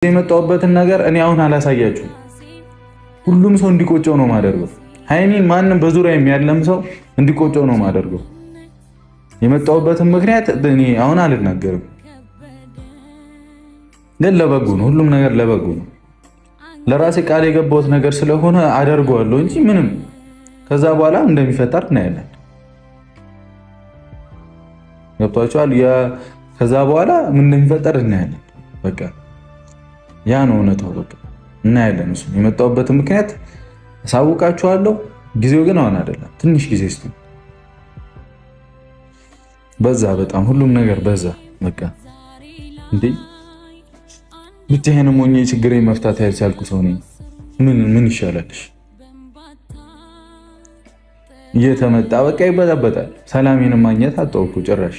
የመጣሁበትን ነገር እኔ አሁን አላሳያችሁም። ሁሉም ሰው እንዲቆጨው ነው ማደርገው። ሃይሚን ማንም በዙሪያ ያለም ሰው እንዲቆጨው ነው ማደርገው። የመጣሁበትን ምክንያት እኔ አሁን አልናገርም፣ ግን ለበጎ ነው። ሁሉም ነገር ለበጎ ነው። ለራሴ ቃል የገባሁት ነገር ስለሆነ አደርገዋለሁ እንጂ ምንም ከዛ በኋላ እንደሚፈጠር እናያለን። ገብቷችኋል? ከዛ በኋላ ምን እንደሚፈጠር እናያለን። በቃ ያ ነው እውነታው። በቃ እናያለን። እሱ የመጣሁበትን ምክንያት አሳውቃችኋለሁ። ጊዜው ግን አሁን አይደለም። ትንሽ ጊዜ እስቲ በዛ፣ በጣም ሁሉም ነገር በዛ። በቃ እንዴ ብቻዬንም ሆኜ ችግሬን መፍታት ያልቻልኩ ሰው ነኝ። ምን ይሻላልሽ? እየተመጣ በቃ ይበጣበጣል። ሰላሜን ማግኘት አጣሁ እኮ ጭራሽ።